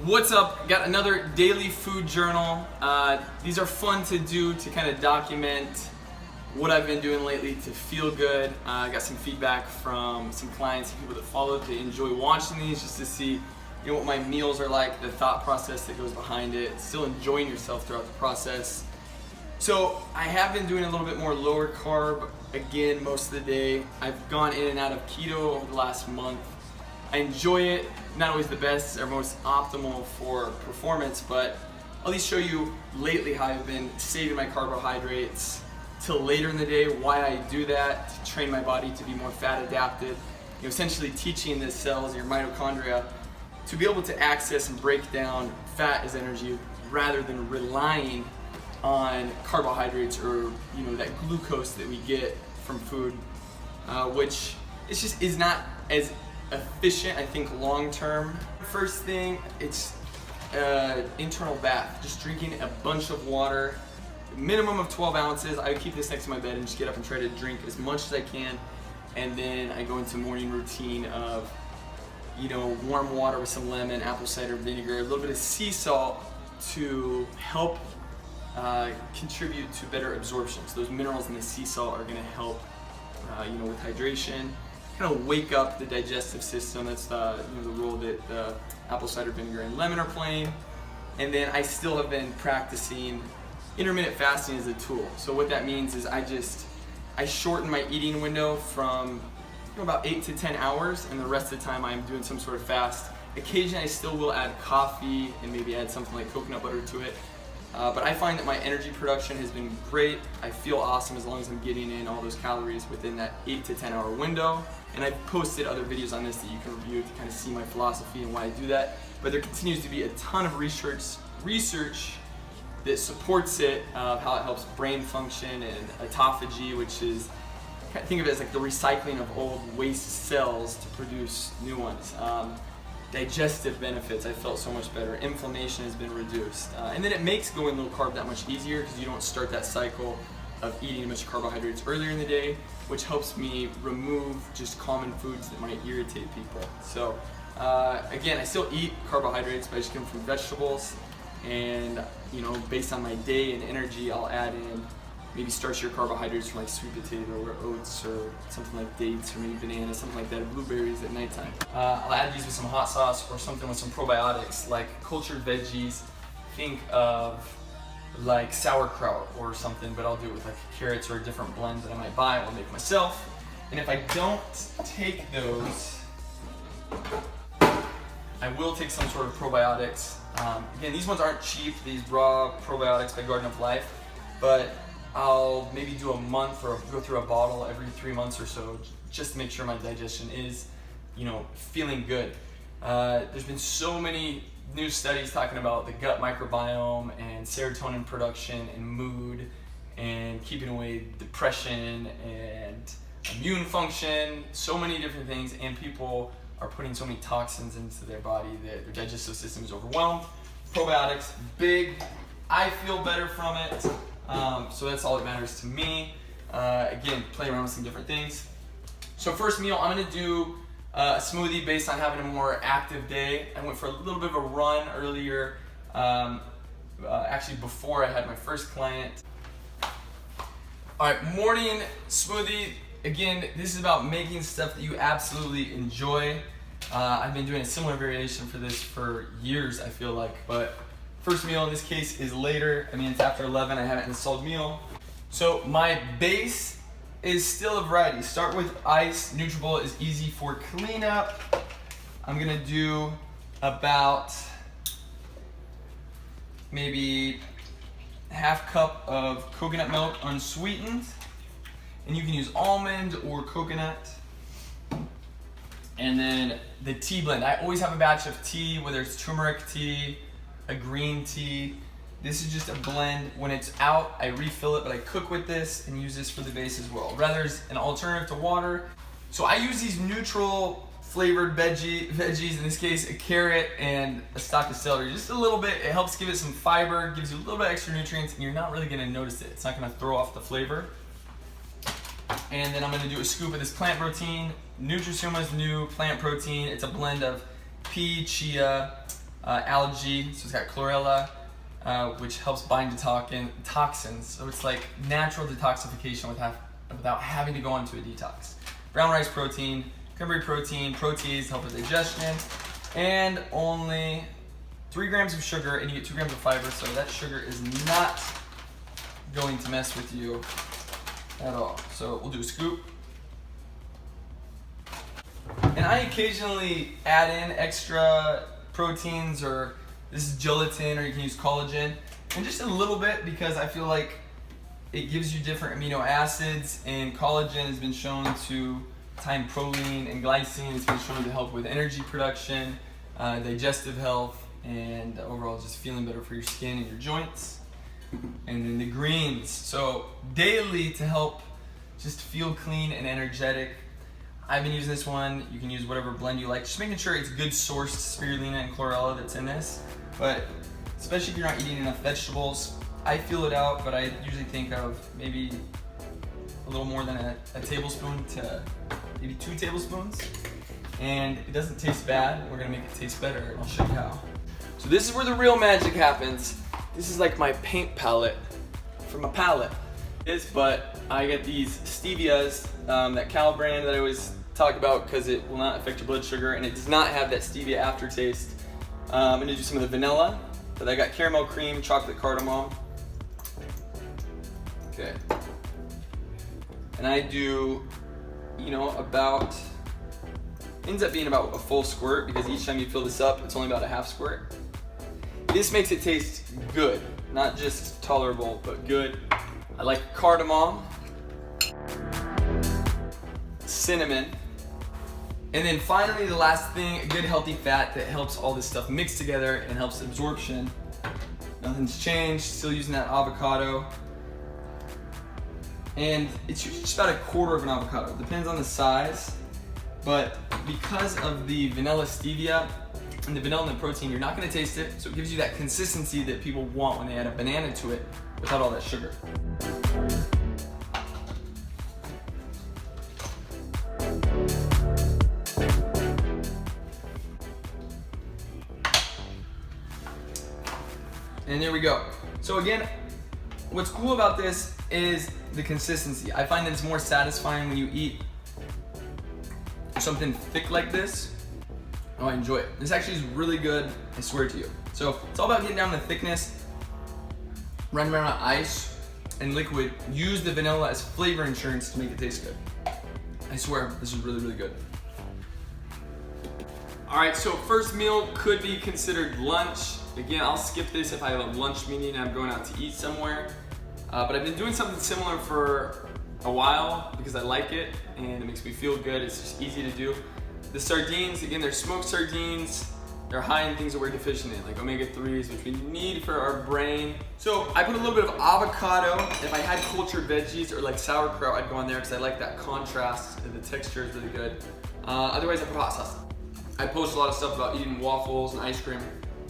What's up? Got another daily food journal. These are fun to do to kind of document what I've been doing lately to feel good. I got some feedback from some clients and people that follow. They enjoy watching these just to see what my meals are like, the thought process that goes behind it, still enjoying yourself throughout the process. So I have been doing a little bit more lower carb again most of the day. I've gone in and out of keto over the last month. I enjoy it, not always the best or most optimal for performance, but I'll at least show you lately how I've been saving my carbohydrates till later in the day, why I do that, to train my body to be more fat adapted, essentially teaching the cells, your mitochondria, to be able to access and break down fat as energy rather than relying on carbohydrates or that glucose that we get from food, which is not as efficient, I think, long term. First thing, it's internal bath, just drinking a bunch of water, minimum of 12 ounces. I keep this next to my bed and just get up and try to drink as much as I can, and then I go into morning routine of warm water with some lemon, apple cider vinegar, a little bit of sea salt to help contribute to better absorption. So those minerals in the sea salt are going to help with hydration, kind of wake up the digestive system. That's the role that the apple cider vinegar and lemon are playing. And then I still have been practicing intermittent fasting as a tool. So what that means is I shorten my eating window from about 8 to 10 hours, and the rest of the time I'm doing some sort of fast. Occasionally I still will add coffee and maybe add something like coconut butter to it. But I find that my energy production has been great. I feel awesome as long as I'm getting in all those calories within that 8 to 10 hour window. And I've posted other videos on this that you can review to kind of see my philosophy and why I do that. But there continues to be a ton of research that supports it, of how it helps brain function and autophagy, which is, think of it as like the recycling of old waste cells to produce new ones. Digestive benefits, I felt so much better. Inflammation has been reduced. And then it makes going low carb that much easier because you don't start that cycle of eating a bunch of carbohydrates earlier in the day, which helps me remove just common foods that might irritate people. So again, I still eat carbohydrates, but I just get them from vegetables. And based on my day and energy, I'll add in maybe starchier carbohydrates from like sweet potato or oats or something like dates or maybe bananas, something like that, or blueberries at nighttime. I'll add these with some hot sauce or something with some probiotics, like cultured veggies. Think of like sauerkraut or something, but I'll do it with like carrots or a different blend that I might buy or make myself. And if I don't take those, I will take some sort of probiotics. Again, these ones aren't cheap, these raw probiotics by Garden of Life, but I'll maybe do a month or go through a bottle every 3 months or so just to make sure my digestion is, feeling good. There's been so many new studies talking about the gut microbiome and serotonin production and mood and keeping away depression and immune function, so many different things, and people are putting so many toxins into their body that their digestive system is overwhelmed. Probiotics, big. I feel better from it. So that's all that matters to me. Again, play around with some different things. So first meal, I'm gonna do a smoothie based on having a more active day. I went for a little bit of a run earlier, actually before I had my first client. All right, morning smoothie. Again, this is about making stuff that you absolutely enjoy. I've been doing a similar variation for this for years, I feel like, but first meal in this case is later. It's after 11, I haven't installed meal. So my base is still a variety. Start with ice. Nutribullet is easy for cleanup. I'm gonna do about maybe half cup of coconut milk unsweetened. And you can use almond or coconut. And then the tea blend. I always have a batch of tea, whether it's turmeric tea, a green tea. This is just a blend. When it's out, I refill it, but I cook with this and use this for the base as well. Rather as an alternative to water. So I use these neutral flavored veggies, in this case, a carrot and a stalk of celery. Just a little bit, it helps give it some fiber, gives you a little bit extra nutrients, and you're not really gonna notice it. It's not gonna throw off the flavor. And then I'm gonna do a scoop of this plant protein, Nutrisuma's new plant protein. It's a blend of pea, chia, algae, so it's got chlorella, which helps bind to toxins. So it's like natural detoxification without having to go onto a detox. Brown rice protein, cranberry protein, protease, help with digestion, and only 3 grams of sugar, and you get 2 grams of fiber, so that sugar is not going to mess with you at all. So we'll do a scoop. And I occasionally add in extra proteins, or this is gelatin, or you can use collagen, and just a little bit because I feel like it gives you different amino acids, and collagen has been shown to time proline and glycine. It's been shown to help with energy production, digestive health, and overall just feeling better for your skin and your joints. And then the greens, so daily to help just feel clean and energetic. I've been using this one. You can use whatever blend you like, just making sure it's good sourced spirulina and chlorella that's in this. But especially if you're not eating enough vegetables, I feel it out, but I usually think of maybe a little more than a tablespoon to maybe 2 tablespoons. And it doesn't taste bad. We're gonna make it taste better, and I'll show you how. So this is where the real magic happens. This is like my paint palette for my palette. But I get these stevias, that Cal brand that I always talk about because it will not affect your blood sugar, and it does not have that stevia aftertaste. I'm gonna do some of the vanilla, but I got caramel cream, chocolate cardamom. Okay. And I do, about, ends up being about a full squirt, because each time you fill this up, it's only about a half squirt. This makes it taste good, not just tolerable, but good. I like cardamom, cinnamon, and then finally the last thing, a good healthy fat that helps all this stuff mix together and helps absorption. Nothing's changed, still using that avocado. And it's usually just about a quarter of an avocado, depends on the size, but because of the vanilla stevia and the vanilla and the protein, you're not gonna taste it, so it gives you that consistency that people want when they add a banana to it without all that sugar. And there we go. So again, what's cool about this is the consistency. I find that it's more satisfying when you eat something thick like this. Oh, I enjoy it. This actually is really good, I swear to you. So it's all about getting down the thickness, running around on ice and liquid. Use the vanilla as flavor insurance to make it taste good. I swear, this is really, really good. All right, so first meal could be considered lunch. Again, I'll skip this if I have a lunch meeting and I'm going out to eat somewhere. But I've been doing something similar for a while because I like it and it makes me feel good. It's just easy to do. The sardines, again, they're smoked sardines. They're high in things that we're deficient in, like omega-3s, which we need for our brain. So I put a little bit of avocado. If I had cultured veggies or like sauerkraut, I'd go on there because I like that contrast and the texture is really good. Otherwise, I put hot sauce. I post a lot of stuff about eating waffles and ice cream.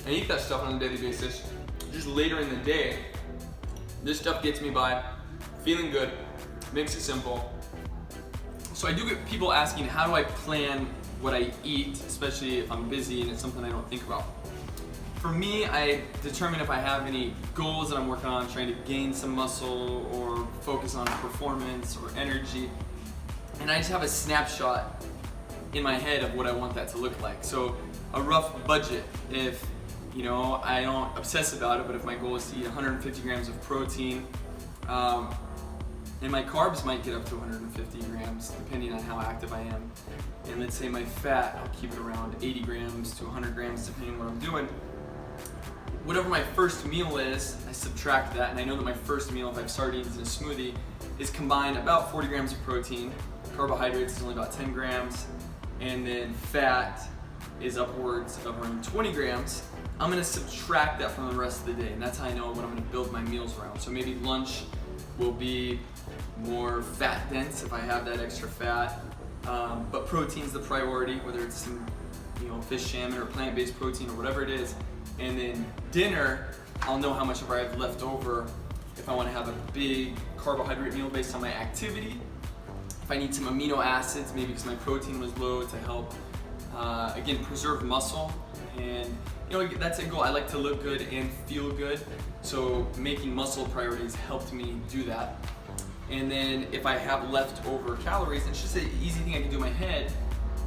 I eat that stuff on a daily basis. Just later in the day, this stuff gets me by, feeling good, makes it simple. So I do get people asking, how do I plan what I eat, especially if I'm busy and it's something I don't think about. For me, I determine if I have any goals that I'm working on, trying to gain some muscle or focus on performance or energy. And I just have a snapshot in my head of what I want that to look like. So a rough budget, if I don't obsess about it, but if my goal is to eat 150 grams of protein, and my carbs might get up to 150 grams depending on how active I am. And let's say my fat, I'll keep it around 80 grams to 100 grams depending on what I'm doing. Whatever my first meal is, I subtract that, and I know that my first meal, if I have sardines in a smoothie, is combined about 40 grams of protein. Carbohydrates is only about 10 grams, and then fat is upwards of around 20 grams. I'm gonna subtract that from the rest of the day, and that's how I know what I'm gonna build my meals around. So maybe lunch will be more fat dense if I have that extra fat, but protein's the priority, whether it's some fish, salmon, or plant-based protein, or whatever it is. And then dinner, I'll know how much of I have left over if I want to have a big carbohydrate meal based on my activity. If I need some amino acids, maybe because my protein was low, to help again preserve muscle. And know, that's a goal. I like to look good and feel good. So making muscle priorities helped me do that. And then if I have leftover calories, it's just an easy thing I can do in my head.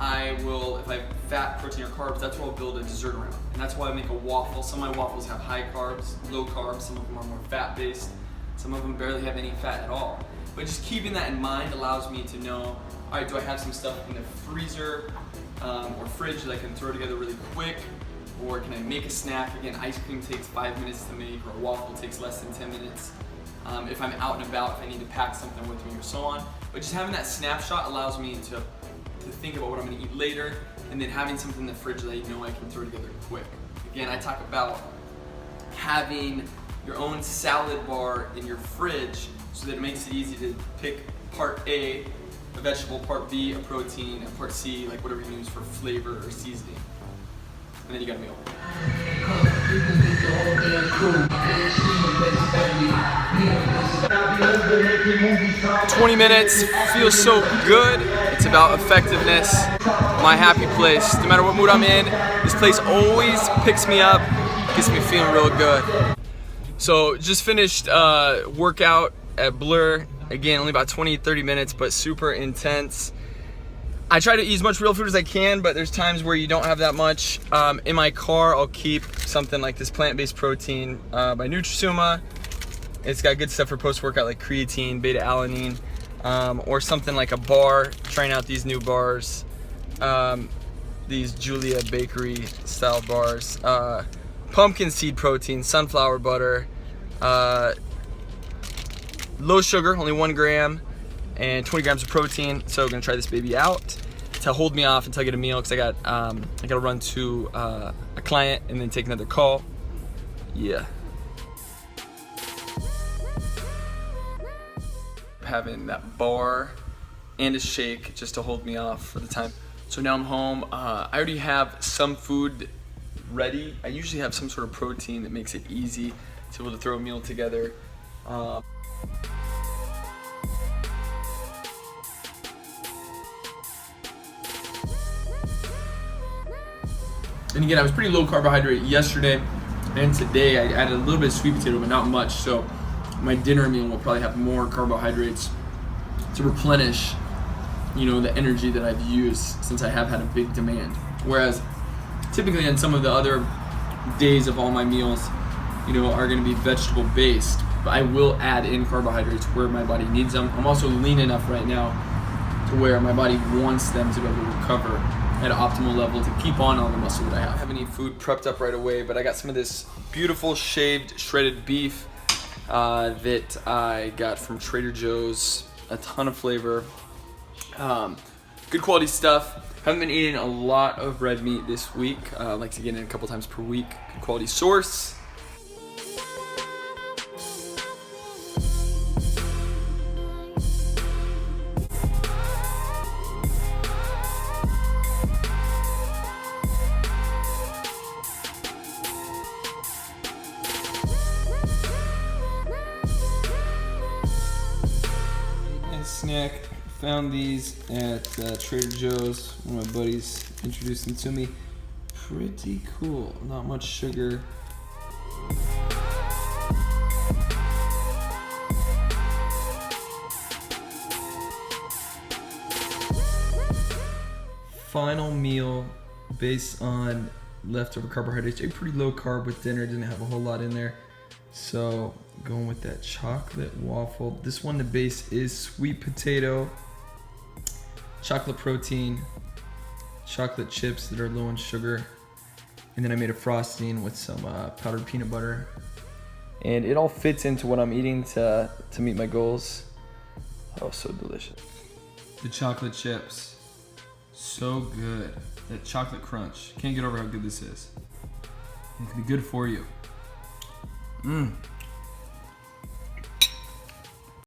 I will, if I have fat, protein, or carbs, that's what I'll build a dessert around. And that's why I make a waffle. Some of my waffles have high carbs, low carbs. Some of them are more fat-based. Some of them barely have any fat at all. But just keeping that in mind allows me to know, all right, do I have some stuff in the freezer or fridge that I can throw together really quick? Or can I make a snack? Again, ice cream takes 5 minutes to make, or a waffle takes less than 10 minutes. If I'm out and about, if I need to pack something with me or so on. But just having that snapshot allows me to think about what I'm gonna eat later, and then having something in the fridge that I know I can throw together quick. Again, I talk about having your own salad bar in your fridge so that it makes it easy to pick part A, a vegetable, part B, a protein, and part C, like whatever you use for flavor or seasoning. And then you got a meal. 20 minutes, feels so good. It's about effectiveness. My happy place. No matter what mood I'm in, this place always picks me up, gets me feeling real good. So just finished workout at Blur. Again, only about 20-30 minutes, but super intense. I try to eat as much real food as I can, but there's times where you don't have that much. In my car, I'll keep something like this plant-based protein by Nutrisuma. It's got good stuff for post-workout like creatine, beta-alanine, or something like a bar, trying out these new bars, these Julia Bakery style bars. Pumpkin seed protein, sunflower butter, low sugar, only 1 gram, and 20 grams of protein. So I'm gonna try this baby out to hold me off until I get a meal, because I gotta run to a client and then take another call. Yeah. Having that bar and a shake just to hold me off for the time. So now I'm home. I already have some food ready. I usually have some sort of protein that makes it easy to be able to throw a meal together. And again, I was pretty low carbohydrate yesterday, and today I added a little bit of sweet potato, but not much. So my dinner meal will probably have more carbohydrates to replenish, you know, the energy that I've used since I have had a big demand. Whereas typically on some of the other days of all my meals, you know, are going to be vegetable based, but I will add in carbohydrates where my body needs them. I'm also lean enough right now to where my body wants them to be able to recover at an optimal level to keep on all the muscle that I have. I don't have any food prepped up right away, but I got some of this beautiful shaved shredded beef that I got from Trader Joe's. A ton of flavor, good quality stuff. Haven't been eating a lot of red meat this week. I like to get in a couple times per week. Good quality source. Snack. Found these at Trader Joe's. One of my buddies introduced them to me. Pretty cool. Not much sugar. Final meal based on leftover carbohydrates. A pretty low carb with dinner. Didn't have a whole lot in there. So going with that chocolate waffle. This one, the base is sweet potato, chocolate protein, chocolate chips that are low in sugar, and then I made a frosting with some powdered peanut butter. And it all fits into what I'm eating to meet my goals. Oh, so delicious. The chocolate chips, so good. That chocolate crunch, can't get over how good this is. It can be good for you. Mmm.